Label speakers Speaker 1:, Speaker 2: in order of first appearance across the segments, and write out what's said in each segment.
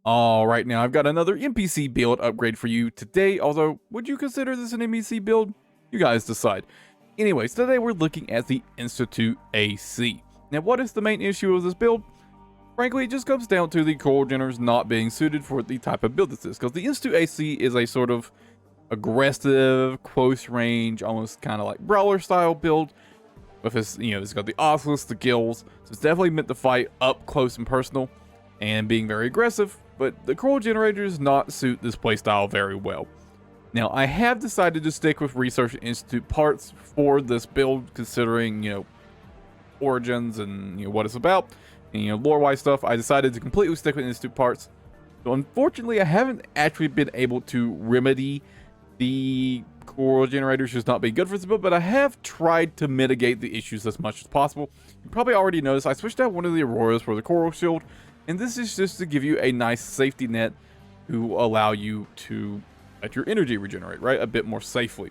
Speaker 1: Alright, now I've got another NPC build upgrade for you today, although would you consider this an NPC build? You guys decide. Anyways, today we're looking at the Institute AC. Now what is the main issue of this build? Frankly, it just comes down to the coral generators not being suited for the type of build this is, because the Institute AC is a sort of aggressive, close range, almost kind of like brawler style build. With its, it's got the Oculus, the gills, so it's definitely meant to fight up close and personal and being very aggressive, but the coral generator does not suit this playstyle very well. Now, I have decided to stick with Research Institute parts for this build, considering, origins and, what it's about, and, lore-wise stuff. I decided to completely stick with Institute parts. So, unfortunately, I haven't actually been able to remedy the coral generators just not being good for this build, but I have tried to mitigate the issues as much as possible. You probably already noticed I switched out one of the auroras for the coral shield, and this is just to give you a nice safety net to allow you to let your energy regenerate, right, a bit more safely.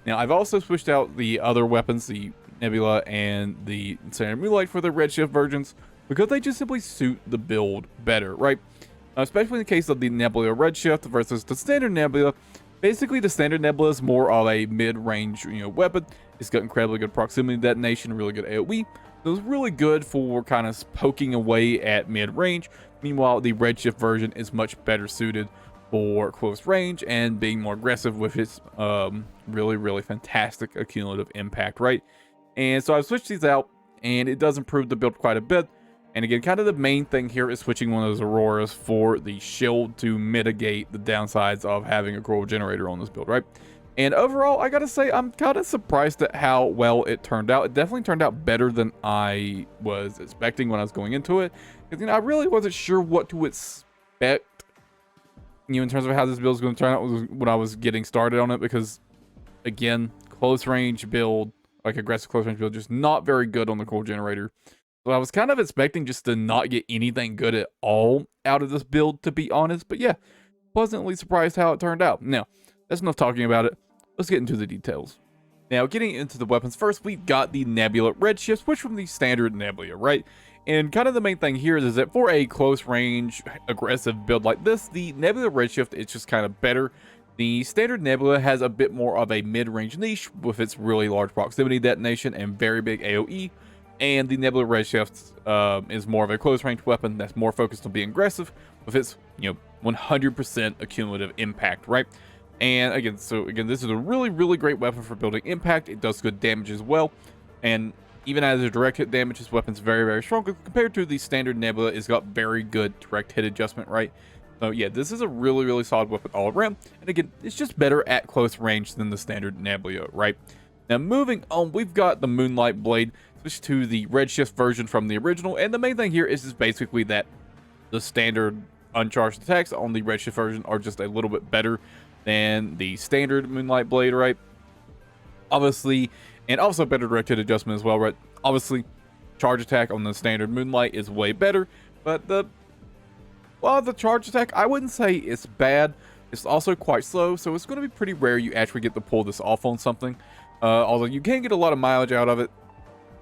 Speaker 1: Now, I've also switched out the other weapons, the Nebula and the Standard Moonlight, for the Redshift versions, because they just simply suit the build better, right? Especially in the case of the Nebula Redshift versus the Standard Nebula. Basically, the Standard Nebula is more of a mid-range, weapon. It's got incredibly good proximity detonation, really good AoE. So it's really good for kind of poking away at mid-range. Meanwhile, the Redshift version is much better suited for close range and being more aggressive with its really, really fantastic accumulative impact, right? And so I've switched these out, and it does improve the build quite a bit. And again, kind of the main thing here is switching one of those auroras for the shield to mitigate the downsides of having a coral generator on this build, right? And overall, I gotta say, I'm kind of surprised at how well it turned out. It definitely turned out better than I was expecting when I was going into it. Because, I really wasn't sure what to expect, in terms of how this build is going to turn out when I was getting started on it. Because, again, close range build, like aggressive close range build, just not very good on the coral generator. So I was kind of expecting just to not get anything good at all out of this build, to be honest. But yeah, pleasantly surprised how it turned out. Now, that's enough talking about it. Let's get into the details. Now, getting into the weapons first, we've got the Nebula Redshift, switch from the standard Nebula, right? And kind of the main thing here is that for a close range, aggressive build like this, the Nebula Redshift is just kind of better. The standard Nebula has a bit more of a mid-range niche with its really large proximity detonation and very big AoE. And the Nebula Redshift is more of a close-range weapon that's more focused on being aggressive with its, 100% accumulative impact, right? And again, this is a really, really great weapon for building impact. It does good damage as well. And even as a direct hit damage, this weapon's very, very strong. Compared to the standard Nebula, it's got very good direct hit adjustment, right? So yeah, this is a really, really solid weapon all around. And again, it's just better at close range than the standard Nebula, right? Now, moving on, we've got the Moonlight Blade, switch to the Redshift version from the original. And the main thing here is just basically that the standard uncharged attacks on the Redshift version are just a little bit better than the standard Moonlight Blade, right? Obviously, and also better direct hit adjustment as well, right? Obviously, charge attack on the standard Moonlight is way better, but the charge attack, I wouldn't say it's bad. It's also quite slow, so it's going to be pretty rare you actually get to pull this off on something. Although you can get a lot of mileage out of it,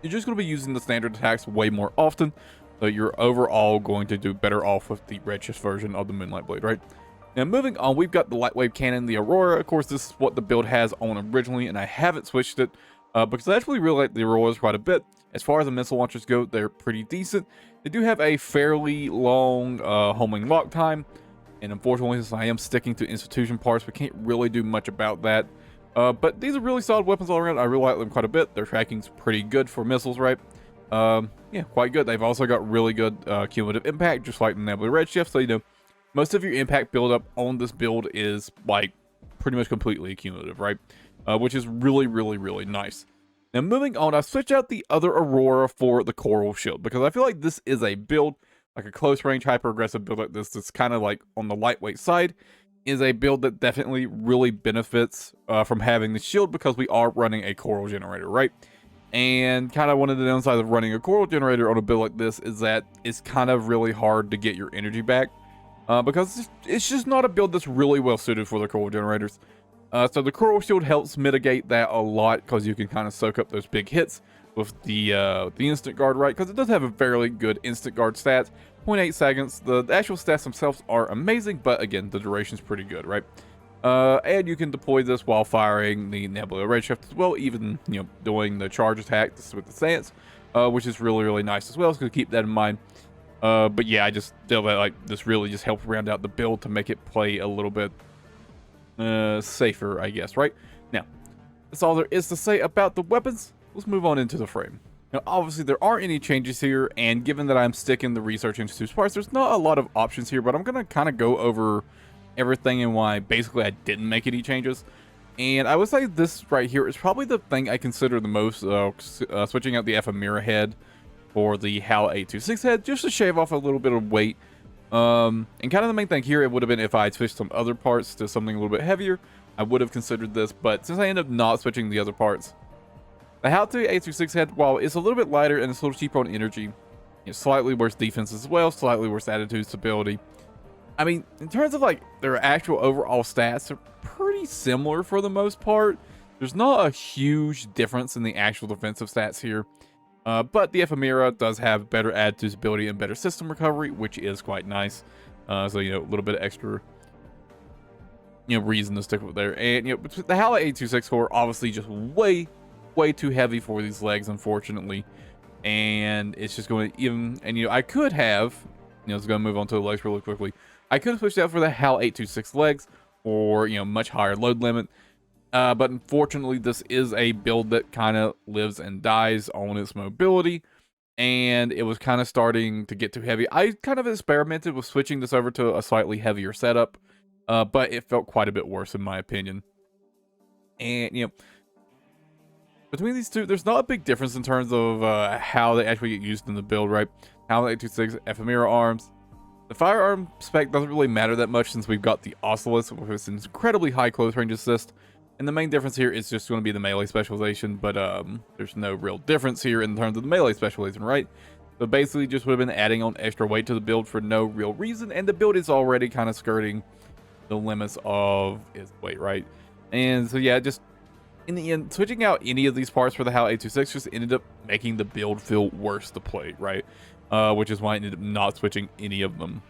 Speaker 1: you're just going to be using the standard attacks way more often, so you're overall going to do better off with the Redshift version of the Moonlight Blade, right? Now, moving on, we've got the Lightwave Cannon, the Aurora. Of course, this is what the build has on originally, and I haven't switched it because I actually really like the Auroras quite a bit. As far as the missile launchers go, they're pretty decent. They do have a fairly long homing lock time, and unfortunately, since I am sticking to institution parts, we can't really do much about that. But these are really solid weapons all around. I really like them quite a bit. Their tracking's pretty good for missiles, right? Yeah, quite good. They've also got really good cumulative impact, just like the Nebula Redshift. So, most of your impact buildup on this build is, like, pretty much completely cumulative, right? Which is really, really, really nice. Now, moving on, I switched out the other Aurora for the Coral Shield, because I feel like this is a build, like a close-range, hyper-aggressive build like this, that's kind of, like, on the lightweight side, is a build that definitely really benefits from having the shield, because we are running a coral generator, right? And kind of one of the downsides of running a coral generator on a build like this is that it's kind of really hard to get your energy back, because it's just not a build that's really well suited for the coral generators. So the coral shield helps mitigate that a lot, because you can kind of soak up those big hits with the instant guard, right? Because it does have a fairly good instant guard stats, 0.8 seconds. The actual stats themselves are amazing, but again, the duration's pretty good, right? And you can deploy this while firing the Nebula Redshift as well, even, doing the charge attack with the stance, which is really, really nice as well, so keep that in mind. But yeah, I just feel that like this really just helps round out the build to make it play a little bit safer, I guess, right? Now, that's all there is to say about the weapons. Let's move on into the frame. Now, obviously, there aren't any changes here, and given that I'm sticking the Research Institute's parts, there's not a lot of options here, but I'm going to kind of go over everything and why basically I didn't make any changes. And I would say this right here is probably the thing I consider the most, switching out the Ephemera head for the HAL 826 head, just to shave off a little bit of weight. And kind of the main thing here, it would have been if I had switched some other parts to something a little bit heavier, I would have considered this, but since I ended up not switching the other parts, the HAL 826 head, while it's a little bit lighter and it's a little cheaper on energy, it's slightly worse defense as well, slightly worse attitude stability. I mean, in terms of like their actual overall stats, they're pretty similar for the most part. There's not a huge difference in the actual defensive stats here. But the Ephemera does have better attitude stability and better system recovery, which is quite nice. So, a little bit of extra, reason to stick with there. And, the HAL 826 core, obviously just way too heavy for these legs, unfortunately. And it's just going to even, and, I could have, it's going to move on to the legs really quickly. I could have switched out for the HAL 826 legs or, much higher load limit. But unfortunately, this is a build that kind of lives and dies on its mobility, and it was kind of starting to get too heavy. I kind of experimented with switching this over to a slightly heavier setup, but it felt quite a bit worse in my opinion. And, between these two, there's not a big difference in terms of how they actually get used in the build, right? HAL 826 Ephemera arms. The firearm spec doesn't really matter that much since we've got the Oculus with its incredibly high close range assist. And the main difference here is just going to be the melee specialization, but there's no real difference here in terms of the melee specialization, right? So basically just would have been adding on extra weight to the build for no real reason, and the build is already kind of skirting the limits of its weight, right? And so yeah, just in the end, switching out any of these parts for the HAL 826 just ended up making the build feel worse to play, right? Which is why I ended up not switching any of them.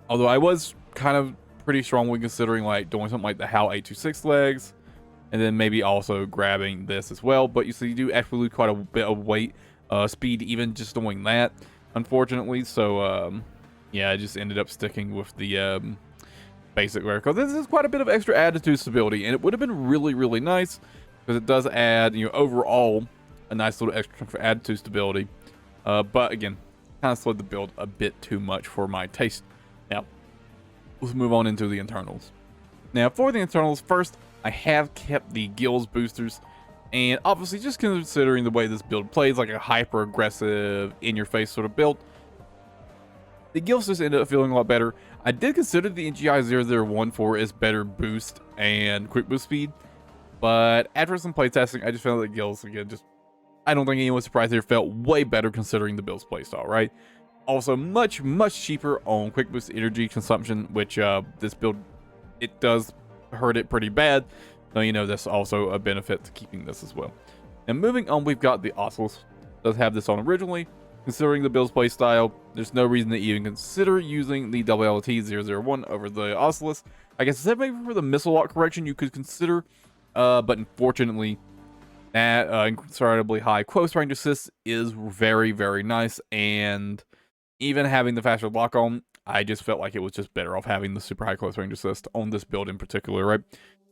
Speaker 1: Although I was kind of pretty strongly considering like doing something like the HAL 826 legs, and then maybe also grabbing this as well. But you see, you do actually lose quite a bit of weight, speed, even just doing that, unfortunately. So yeah, I just ended up sticking with the basic wear because this is quite a bit of extra attitude stability, and it would have been really nice because it does add, overall a nice little extra for attitude stability. But again, kind of slowed the build a bit too much for my taste. Now, let's move on into the internals. Now, for the internals, first, I have kept the Gills boosters, and obviously just considering the way this build plays, like a hyper-aggressive, in-your-face sort of build, the Gills just ended up feeling a lot better. I did consider the NGI 001 for its better boost and quick boost speed, but after some playtesting, I just found that Gills, again, I don't think anyone's surprised here, felt way better considering the build's playstyle, right? Also, much cheaper on quick boost energy consumption, which this build, it does hurt it pretty bad. So, that's also a benefit to keeping this as well. And moving on, we've got the Oculus. Does have this on originally. Considering the build's playstyle, there's no reason to even consider using the WLT-001 over the Oculus. I guess except maybe for the missile lock correction you could consider, but unfortunately, that incredibly high close range assist is very nice, and even having the faster lock on, I just felt like it was just better off having the super high close range assist on this build in particular, right?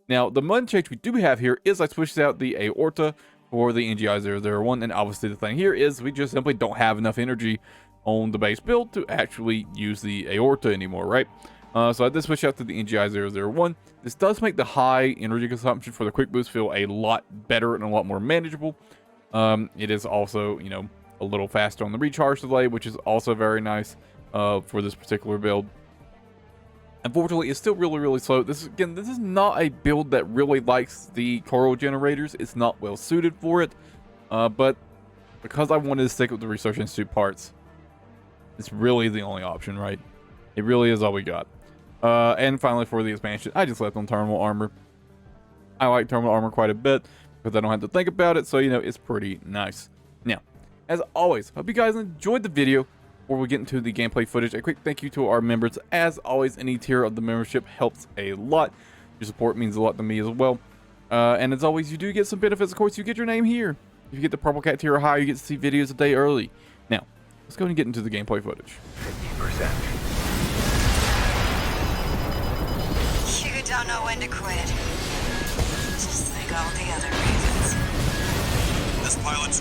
Speaker 1: Now, the one change we do have here is I switched out the aorta for the NGI 001, and obviously the thing here is we just simply don't have enough energy on the base build to actually use the aorta anymore, right? So I did switch out to the NGI 001. This does make the high energy consumption for the quick boost feel a lot better and a lot more manageable. It is also, a little faster on the recharge delay, which is also very nice for this particular build. Unfortunately, it's still really slow. This is not a build that really likes the coral generators. It's not well suited for it. But because I wanted to stick with the Research Institute parts, it's really the only option, right? It really is all we got. And finally, for the expansion, I just left on terminal armor. I like terminal armor quite a bit because I don't have to think about it. So, it's pretty nice. Now, as always, hope you guys enjoyed the video. Before we get into the gameplay footage, a quick thank you to our members. As always, any tier of the membership helps a lot. Your support means a lot to me as well. And as always, you do get some benefits. Of course, you get your name here. If you get the Purple Cat tier or higher, you get to see videos a day early. Now, let's go ahead and get into the gameplay footage.
Speaker 2: 50%.
Speaker 3: You don't know when to quit. Just like all the other reasons.
Speaker 4: This pilot's...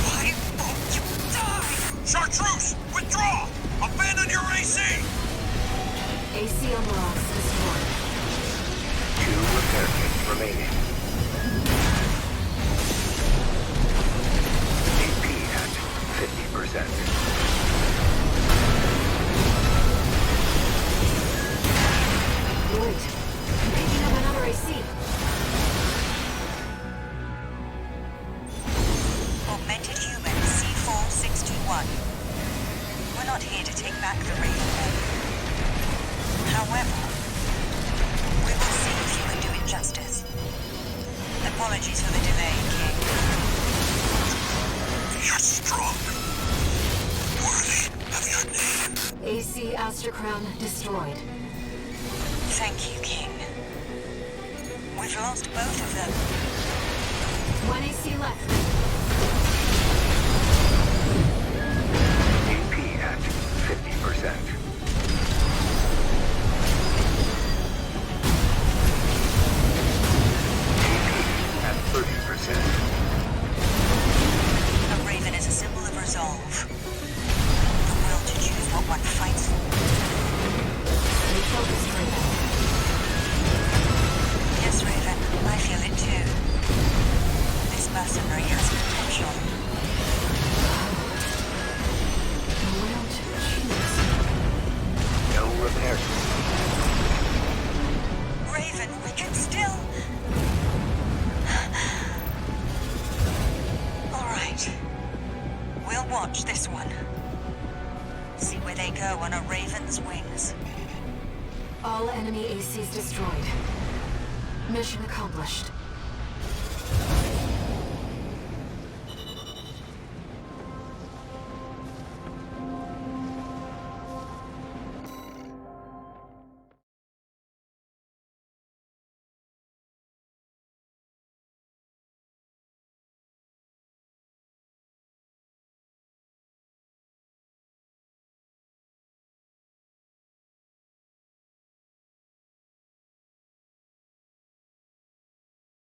Speaker 3: Why won't you die?
Speaker 4: Chartreuse! Withdraw! Abandon your AC!
Speaker 5: AC unlocks destroyed.
Speaker 2: 2 repair kits remaining. AP at 50%.
Speaker 5: Wait, I'm picking up another AC.
Speaker 3: Augmented human C4621. We're not here to take back the Raven. However, we will see if you can do it justice. Apologies for the delay, King.
Speaker 4: You're strong. Worthy of your name.
Speaker 5: AC Astrocrown destroyed.
Speaker 3: Thank you, King. We've lost both of them.
Speaker 5: 1 AC left.
Speaker 2: AP at 50%. At 30%.
Speaker 3: A Raven is a symbol of resolve. The will to choose what one fights for.
Speaker 5: Stay focused, Raven.
Speaker 3: Yes, Raven, I feel it too. This mercenary has potential.
Speaker 5: The will to choose.
Speaker 2: No repair kits.
Speaker 3: Raven, we can still... All right. We'll watch this one. See where they go on a Raven's wings.
Speaker 5: All enemy ACs destroyed. Mission accomplished.